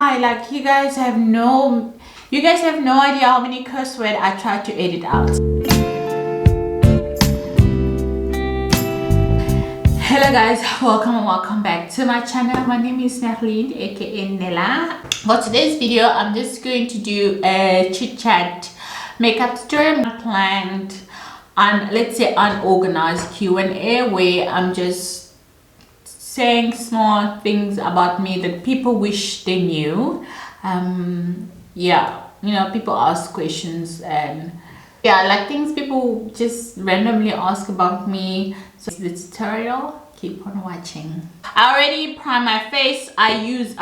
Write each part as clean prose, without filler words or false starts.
Like you guys have no idea how many curse words I try to edit out. Hello guys, welcome and welcome back to my channel. My name is Nerlinde, aka Nella. For today's video, I'm just going to do a chit chat makeup tutorial planned on, let's say, unorganized Q&A, where I'm just saying small things about me that people wish they knew. Yeah, you know, people ask questions and yeah, like things people just randomly ask about me. So the tutorial, keep on watching. I already primed my face. I use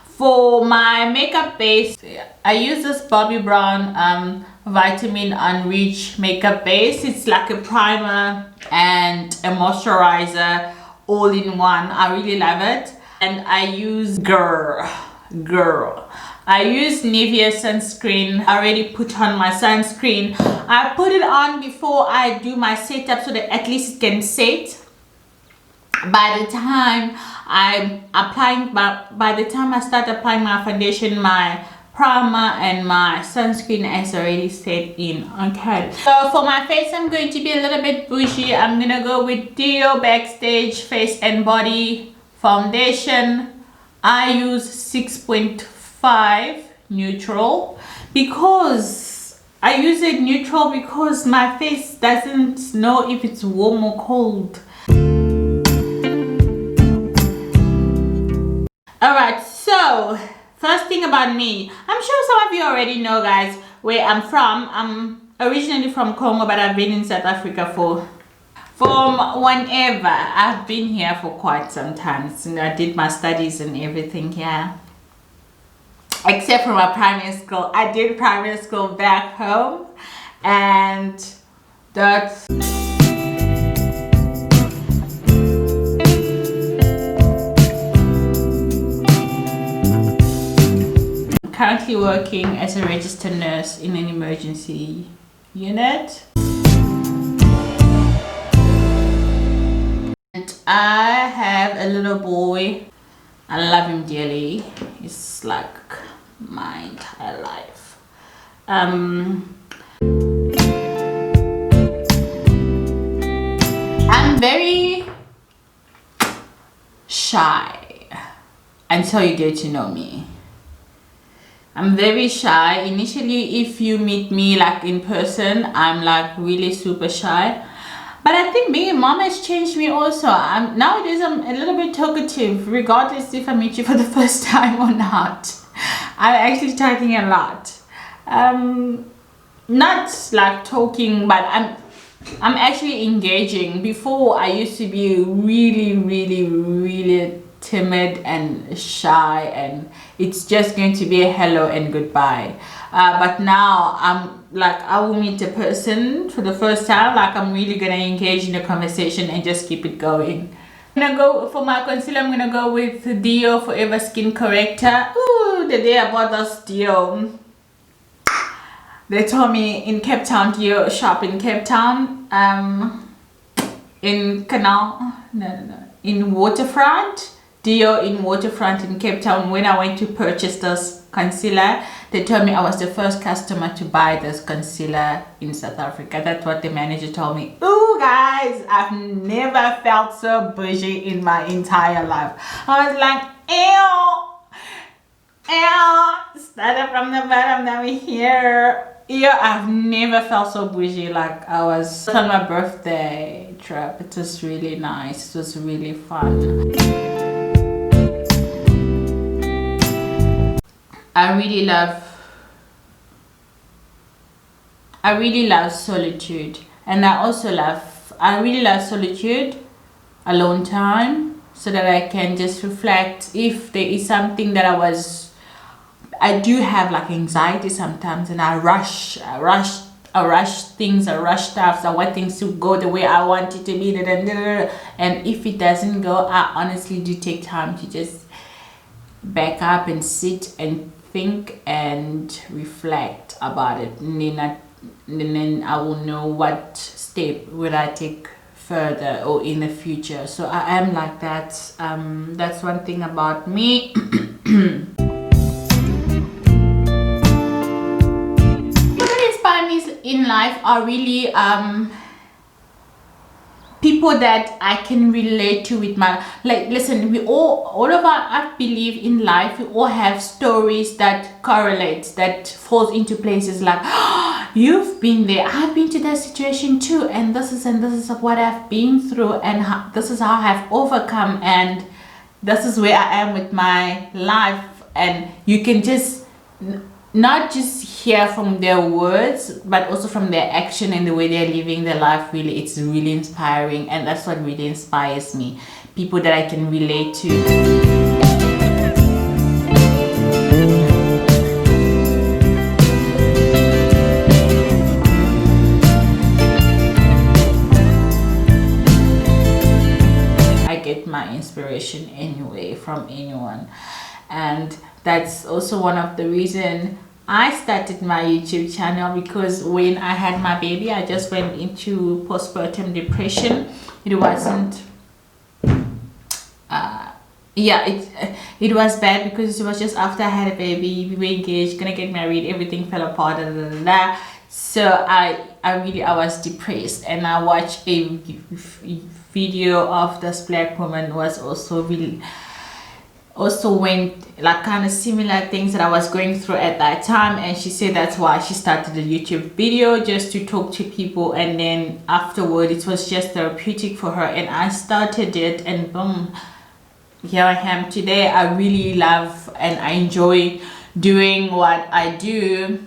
for my makeup base, I use this Bobbi Brown vitamin enriched makeup base. It's like a primer and a moisturizer all in one. I really love it. And I use I use Nivea sunscreen. I already put on my sunscreen. I put it on before I do my setup so that at least it can set. By the time I start applying my foundation, my primer and my sunscreen is already set in. Okay, so for my face, I'm going to be a little bit bougie. I'm gonna go with Dio Backstage Face and Body Foundation. I use 6.5 neutral because I use it neutral because my face doesn't know if it's warm or cold. Alright, so first thing about me, I'm sure some of you already know, guys, where I'm from. I'm originally from Congo, but I've been in South Africa from whenever. I've been here for quite some time. So I did my studies and everything here, except for my primary school. I did primary school back home, and that's currently working as a registered nurse in an emergency unit. And I have a little boy. I love him dearly. He's like my entire life. I'm very shy until you get to know me. I'm very shy. Initially, if you meet me like in person, I'm like really super shy. But I think being a mom has changed me also. Nowadays I'm a little bit talkative, regardless if I meet you for the first time or not. I'm actually talking a lot. Not like talking, but I'm actually engaging. Before, I used to be really timid and shy, and it's just going to be a hello and goodbye. But now I'm like, I will meet a person for the first time, like I'm really gonna engage in a conversation and just keep it going. I'm gonna go for my concealer. I'm gonna go with Dio Forever Skin Corrector. Ooh, the day I bought this Dio, they told me in Cape Town, Dio shop in Cape Town, in in Waterfront. Dio in Waterfront in Cape Town. When I went to purchase this concealer, they told me I was the first customer to buy this concealer in South Africa. That's what the manager told me. Ooh, guys, I've never felt so bougie in my entire life. I was like, ew, started from the bottom, now we're here. Yeah, I've never felt so bougie like I was on my birthday trip. It was really nice. It was really fun. I really love solitude, and I really love solitude, alone time, so that I can just reflect. If there is something that I do have like anxiety sometimes, and I rush things, I rush stuff. I want things to go the way I want it to be, and if it doesn't go, I honestly do take time to just back up and sit and think and reflect about it, and then I will know what step will I take further or in the future. So I am like that. That's one thing about me. People that inspire me in life are really people that I can relate to with my, like, listen, we all of our, I believe in life, we all have stories that correlates, that falls into places like, oh, you've been there, I've been to that situation too, and this is what I've been through, and this is how I've overcome, and this is where I am with my life. And you can just not just hear from their words, but also from their action and the way they're living their life. Really, it's really inspiring, and that's what really inspires me. People that I can relate to. I get my inspiration anyway from anyone, and that's also one of the reasons I started my YouTube channel, because when I had my baby, I just went into postpartum depression. It wasn't it was bad because it was just after I had a baby, we were engaged, gonna get married, everything fell apart, so I was depressed, and I watched a video of this black woman was also went like kind of similar things that I was going through at that time, and she said that's why she started a YouTube video, just to talk to people, and then afterward it was just therapeutic for her, and I started it, and boom, here I am today. I really love and I enjoy doing what I do,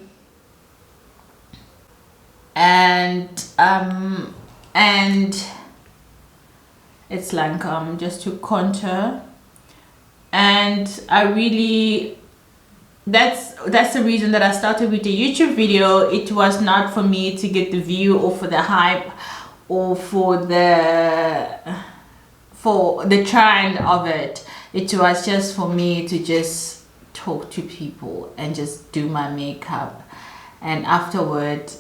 and it's like just to contour. And I really, that's the reason that I started with the YouTube video. It was not for me to get the view or for the hype or for the trend of it. It was just for me to just talk to people and just do my makeup, and afterward,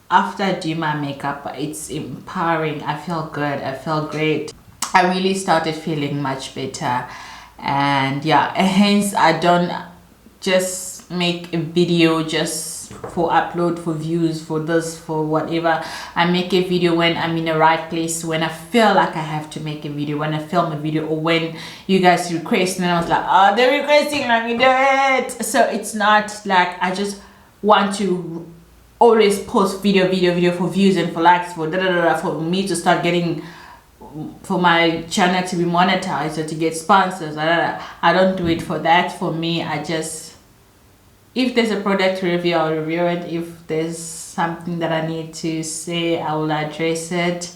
after I do my makeup, it's empowering. I feel good, I feel great. I really started feeling much better. And yeah, hence I don't just make a video just for upload, for views, for this, for whatever. I make a video when I'm in the right place, when I feel like I have to make a video, when I film a video, or when you guys request, and I was like, oh, they're requesting, let me do it. So it's not like I just want to always post video for views and for likes, for for me to start getting, for my channel to be monetized or to get sponsors. I don't do it for that. For me, I just, if there's a product review, I'll review it. If there's something that I need to say, I will address it.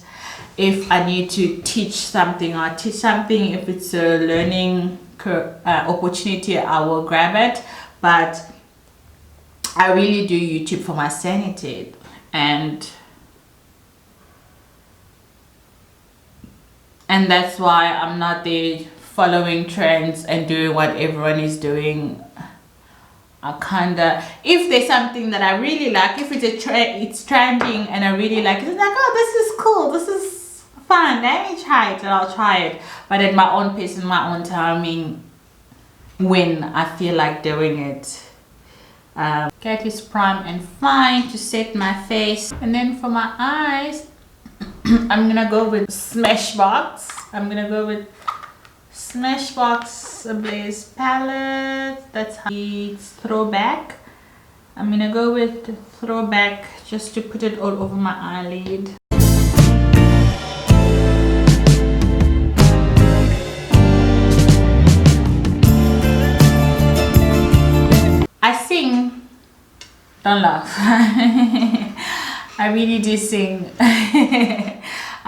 If I need to teach something, I'll teach something. If it's a learning opportunity, I will grab it. But I really do YouTube for my sanity, and that's why I'm not there following trends and doing what everyone is doing. I kinda, if there's something that I really like, if it's trending and I really like it, it's like, oh, this is cool, this is fun, let me try it, and I'll try it. But at my own pace, in my own timing, when I feel like doing it. Get this prime and fine to set my face, and then for my eyes, I'm gonna go with Smashbox. I'm gonna go with Smashbox Blaze palette. That's how it's throwback. I'm gonna go with the throwback just to put it all over my eyelid. I sing. Don't laugh. I really do sing.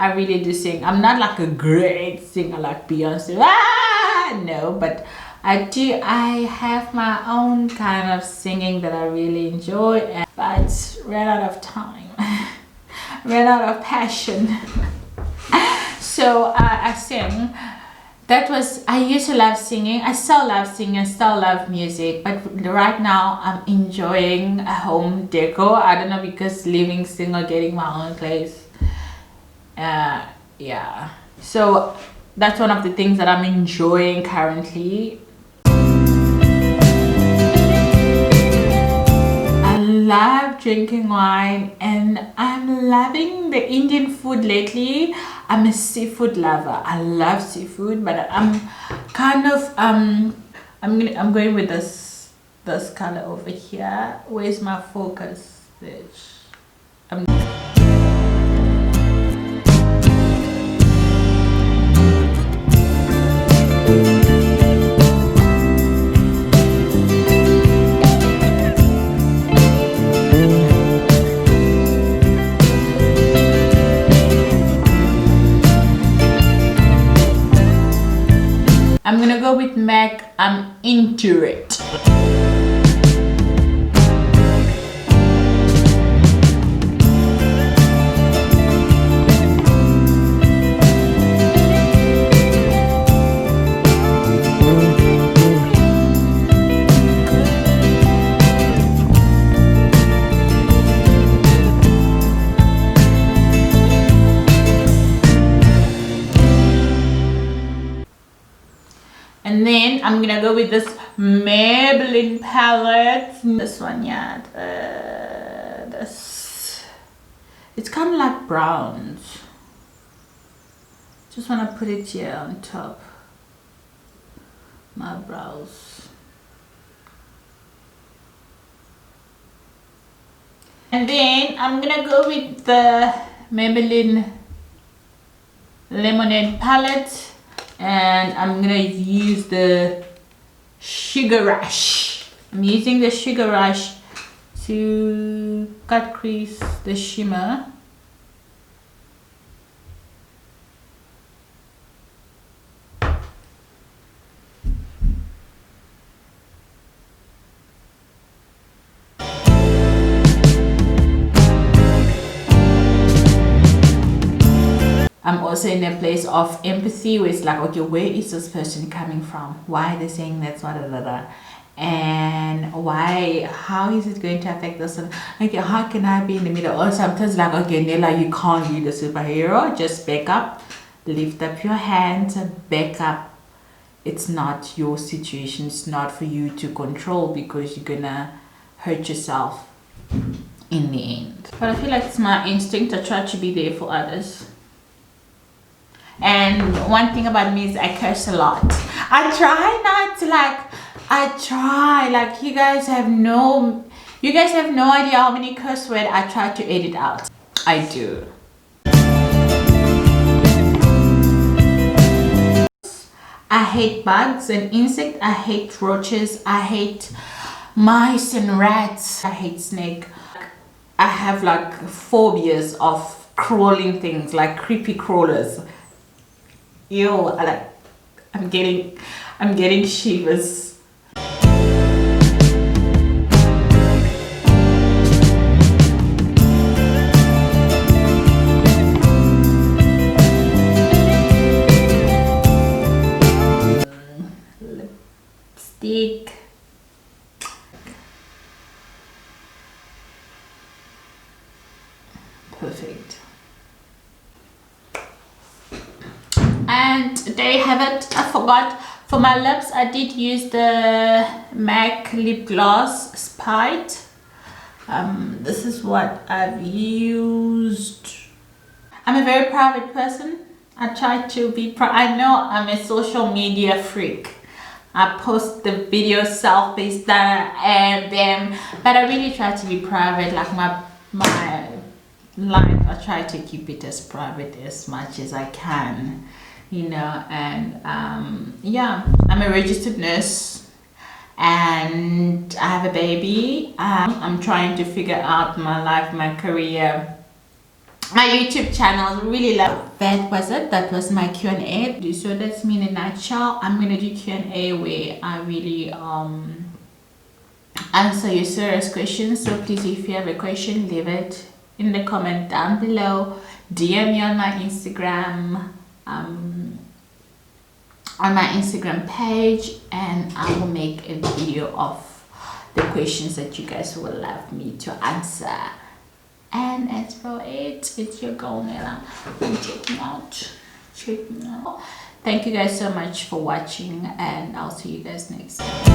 I really do sing. I'm not like a great singer like Beyonce. No, but I do. I have my own kind of singing that I really enjoy, but ran out of time. Ran out of passion. So I sing. That was, I used to love singing. I still love singing, I still love music, but right now I'm enjoying a home decor. I don't know, because living single, getting my own place, yeah, so that's one of the things that I'm enjoying currently. I love drinking wine and I'm loving the Indian food lately. I'm a seafood lover. I love seafood, but I'm kind of I'm going with this color over here. Where's my focus, bitch? I'm gonna go with MAC. I'm into it. And then I'm gonna go with this Maybelline palette. This one, yeah. It's kind of like browns. Just wanna put it here on top. My brows. And then I'm gonna go with the Maybelline Lemonade palette. And I'm gonna use the Sugar Rush. I'm using the Sugar Rush to cut crease the shimmer. I'm also in a place of empathy where it's like, okay, where is this person coming from? Why are they saying that's what, and why, how is it going to affect this? And okay, how can I be in the middle? Or sometimes like, okay, Nella, you can't be the superhero. Just back up, lift up your hands, back up. It's not your situation. It's not for you to control, because you're gonna hurt yourself in the end. But I feel like it's my instinct to try to be there for others. And one thing about me is I curse a lot. I try not to, like, you guys have no idea how many curse words I try to edit out. I do. I hate bugs and insects. I hate roaches. I hate mice and rats. I hate snake. I have like phobias of crawling things, like creepy crawlers. Ew, I'm getting shivers. Lipstick. Perfect. And there you have it. I forgot, for my lips I did use the MAC lip gloss Spite. This is what I've used. I'm a very private person. I try to be I know I'm a social media freak. I post the videos, selfies, that and them, but I really try to be private. Like my life, I try to keep it as private as much as I can, you know. And yeah, I'm a registered nurse and I have a baby. I'm trying to figure out my life, my career, my YouTube channel. Really love that. That was my Q&A. So that's me in a nutshell. I'm gonna do Q&A where I really answer your serious questions. So please, if you have a question, leave it in the comment down below. DM me on my Instagram, page, and I will make a video of the questions that you guys will love me to answer. And as for it's your girl Nella. I'm checking out. Thank you guys so much for watching, and I'll see you guys next time.